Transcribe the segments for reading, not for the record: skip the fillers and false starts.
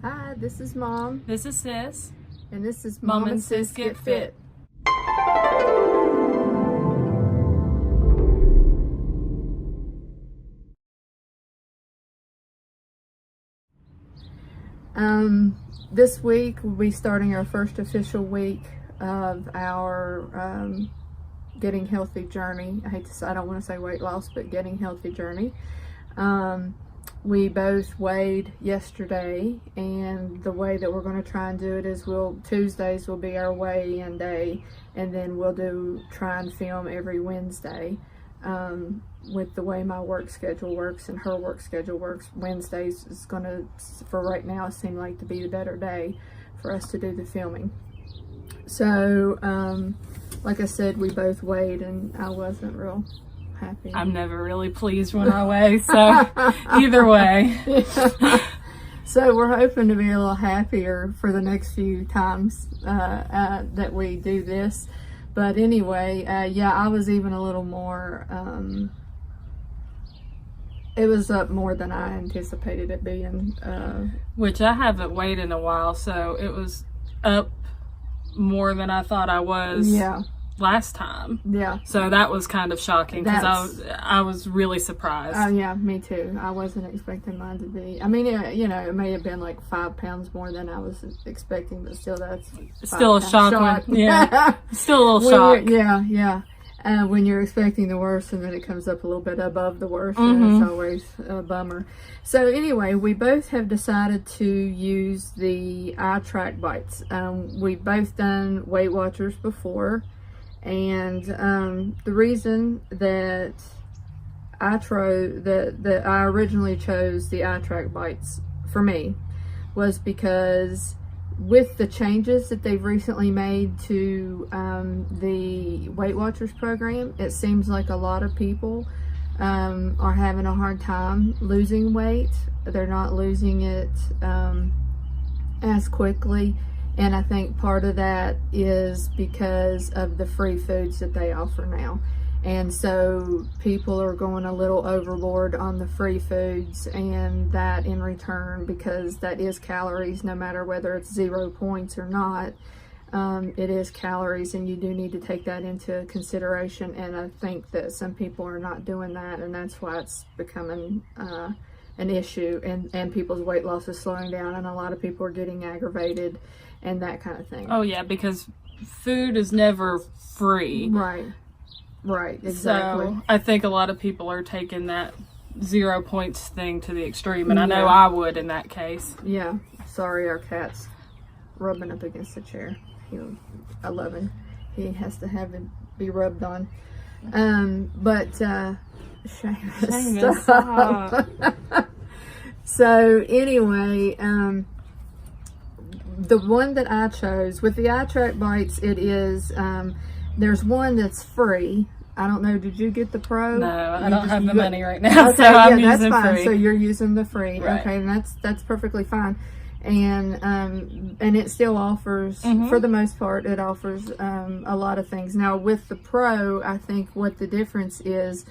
Hi, this is Mom, This is Sis. and this is Mom and Sis Get Fit. This week we'll be starting our first official week of our getting healthy journey. I don't want to say weight loss, but getting healthy journey. We both weighed yesterday, and the way that we're going to try and do it is Tuesdays will be our weigh-in day, and then we'll try and film every Wednesday. With the way my work schedule works and her work schedule works, Wednesdays is going to, for right now, seem like to be the better day for us to do the filming. So, like I said, we both weighed, and I wasn't real happy. I'm never really pleased when I weigh, so either way. So we're hoping to be a little happier for the next few times that we do this. But anyway, yeah, I was even a little more, it was up more than I anticipated it being. Which I haven't weighed in a while, so it was up more than I thought I was last time. Yeah. So that was kind of shocking because I was really surprised. Yeah, me too. I wasn't expecting mine to be. I mean, it may have been like 5 pounds more than I was expecting, but still, that's still a shock. Yeah, still a little shock. Yeah. When you're expecting the worst and then it comes up a little bit above the worst, and it's always a bummer. So anyway, we both have decided to use the iTrack bites. We've both done Weight Watchers before, and the reason that I originally chose the iTrack bites for me was because with the changes that they've recently made to the Weight Watchers program, it seems like a lot of people are having a hard time losing weight. They're not losing it as quickly, and I think part of that is because of the free foods that they offer now. And so people are going a little overboard on the free foods, and that in return, because that is calories, no matter whether it's 0 points or not, it is calories, and you do need to take that into consideration. And I think that some people are not doing that, and that's why it's becoming an issue, and people's weight loss is slowing down, and a lot of people are getting aggravated and that kind of thing. Oh yeah, because food is never free. Right, exactly. So I think a lot of people are taking that 0 points thing to the extreme, and I know I would in that case. Yeah, sorry, our cat's rubbing up against the chair. I love him. He has to have it be rubbed on. But Seamus, stop. So anyway, the one that I chose with the iTrack bites, it is there's one that's free. I don't know, did you get the pro? No, I don't have the money right now, okay, so I'm that's using fine. free. So you're using the free, right. Okay, and that's perfectly fine. And it still offers, for the most part, it offers a lot of things. Now with the pro, I think what the difference is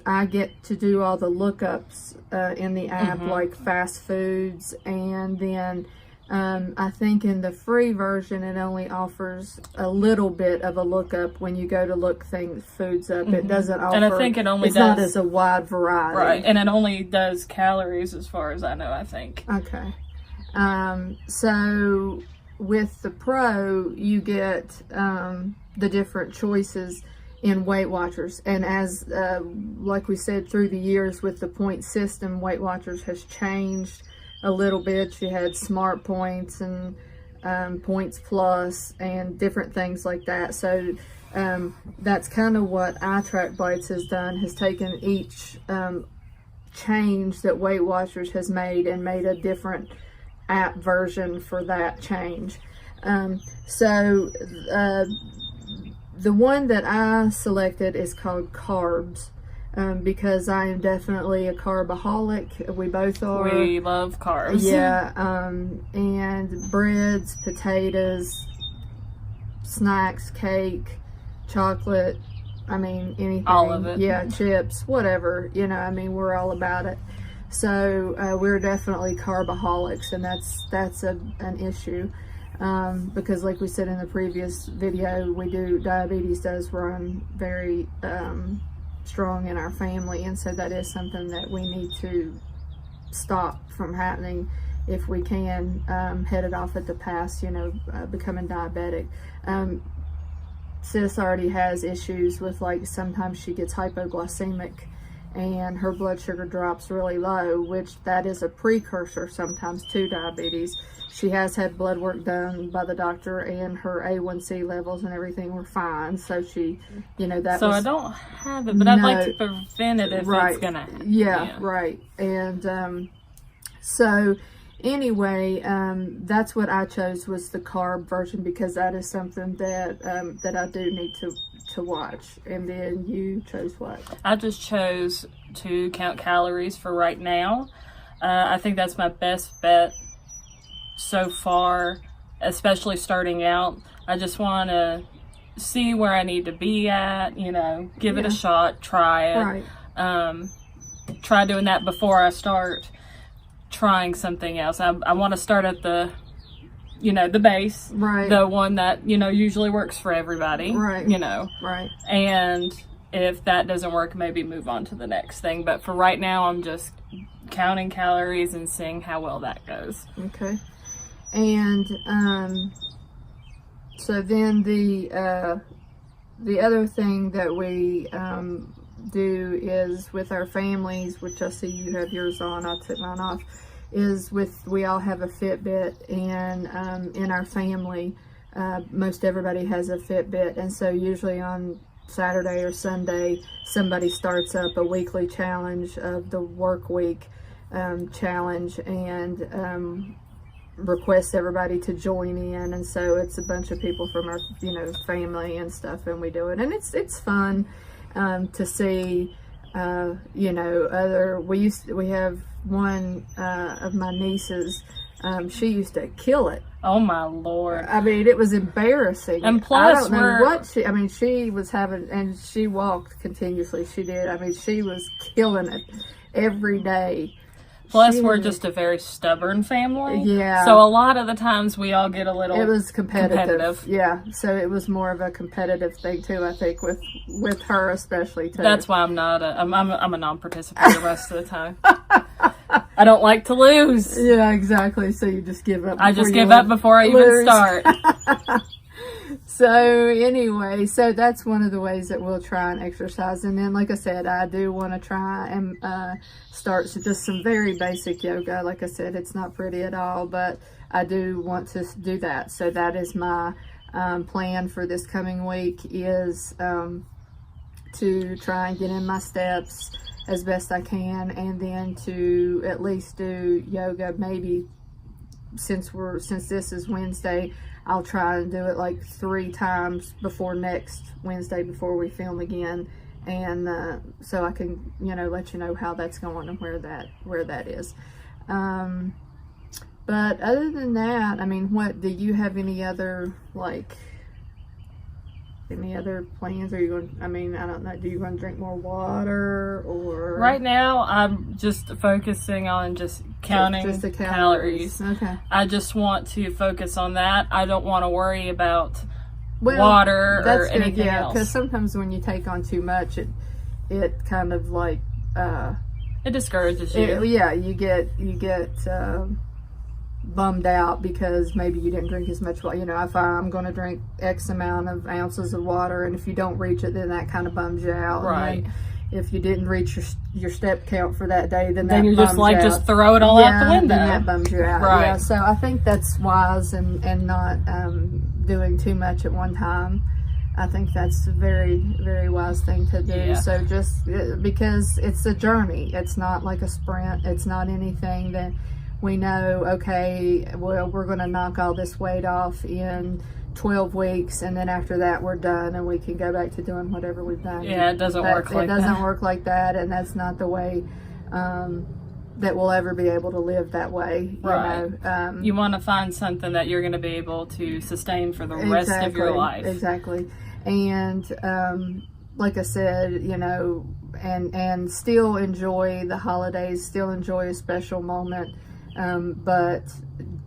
I get to do all the lookups in the app, like fast foods, and then I think in the free version it only offers a little bit of a lookup when you go to look foods up. It doesn't offer, and I think it only it's not as a wide variety. Right, and it only does calories as far as I know, I think. Okay. So with the pro, you get the different choices in Weight Watchers, and as like we said, through the years with the point system, Weight Watchers has changed a little bit. You had Smart Points and Points Plus and different things like that. So that's kind of what iTrack Bites has done, has taken each change that Weight Watchers has made and made a different app version for that change. So the one that I selected is called Carbs, because I am definitely a carbaholic. We both are. We love carbs. Yeah, and breads, potatoes, snacks, cake, chocolate, I mean, anything. All of it. Yeah, chips, whatever, I mean, we're all about it. So we're definitely carbaholics, and that's an issue. Because like we said in the previous video, diabetes does run very strong in our family, and so that is something that we need to stop from happening if we can, head it off at the pass, becoming diabetic. Sis already has issues with, like, sometimes she gets hypoglycemic and her blood sugar drops really low, which that is a precursor sometimes to diabetes. She has had blood work done by the doctor, and her A1C levels and everything were fine. So she, So I don't have it, but I'd like to prevent it if it's gonna happen. Yeah, right. And so anyway, that's what I chose, was the carb version, because that is something that that I do need to watch. And then you chose what? I just chose to count calories for right now. I think that's my best bet so far, especially starting out. I just want to see where I need to be at, give it a shot, try it. Right. Try doing that before I start trying something else. I want to start at the base, right, the one that usually works for everybody, right, right. And if that doesn't work, maybe move on to the next thing. But for right now, I'm just counting calories and seeing how well that goes. Okay. And so then the other thing that we do is with our families, which I see you have yours on, I took mine off, is we all have a Fitbit, and in our family, most everybody has a Fitbit, and so usually on Saturday or Sunday, somebody starts up a weekly challenge of the work week challenge, and requests everybody to join in. And so it's a bunch of people from our family and stuff, and we do it, and it's fun to see we have one of my nieces, she used to kill it. Oh my Lord. I mean, it was embarrassing. And plus, I don't know what she was having, and she walked continuously. She did. I mean, she was killing it every day. Plus, we're just a very stubborn family. Yeah. So a lot of the times we all get a little. It was competitive. Yeah. So it was more of a competitive thing too, I think, with her especially too. That's why I'm not I'm a non-participant the rest of the time. I don't like to lose. Yeah, exactly. So you just give up. I just give up before I even start. So anyway, so that's one of the ways that we'll try and exercise. And then, like I said, I do want to try and start just some very basic yoga. Like I said, it's not pretty at all, but I do want to do that. So that is my plan for this coming week, is to try and get in my steps as best I can, and then to at least do yoga. Maybe since this is Wednesday, I'll try and do it like 3 times before next Wednesday, before we film again, and so I can let you know how that's going and where that is. But other than that, I mean, what do you have any other plans? Are you going? I mean, I don't know. Do you want to drink more water, or? Right now, I'm just focusing on just counting just the calories. Okay. I just want to focus on that. I don't want to worry about water or anything else. Because sometimes when you take on too much, it kind of like it discourages you. You get bummed out because maybe you didn't drink as much water. If I'm going to drink X amount of ounces of water, and if you don't reach it, then that kind of bums you out. Right. And if you didn't reach your step count for that day, then you're just like, just throw it all out the window. Then that bums you out. Right. Yeah, so I think that's wise, and not doing too much at one time. I think that's a very, very wise thing to do. Yeah. So just because it's a journey, it's not like a sprint. It's not anything that we know, okay, well, we're going to knock all this weight off in 12 weeks, and then after that we're done and we can go back to doing whatever we've done. Yeah, it doesn't work like that. It doesn't work like that, and that's not the way that we'll ever be able to live that way. Right. You want to find something that you're going to be able to sustain for the rest of your life. Exactly. And like I said, you know, and still enjoy the holidays, still enjoy a special moment, but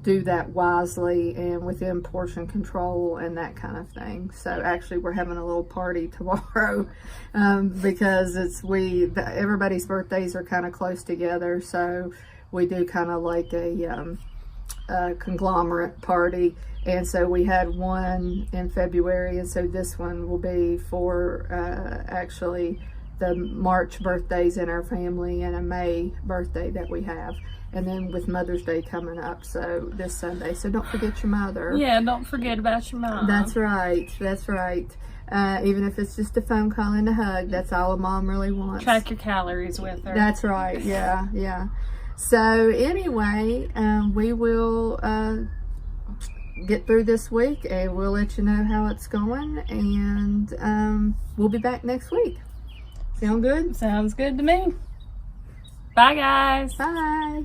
do that wisely and within portion control and that kind of thing. So actually we're having a little party tomorrow because everybody's birthdays are kind of close together, so we do kind of like a conglomerate party. And so we had one in February, and so this one will be for actually the March birthdays in our family and a May birthday that we have. And then with Mother's Day coming up, so this Sunday. So don't forget your mother. Yeah, don't forget about your mom. That's right. That's right. Even if it's just a phone call and a hug, that's all a mom really wants. Track your calories with her. That's right. Yeah, yeah. So anyway, we will get through this week, and we'll let you know how it's going, and we'll be back next week. Sound good? Sounds good to me. Bye, guys. Bye.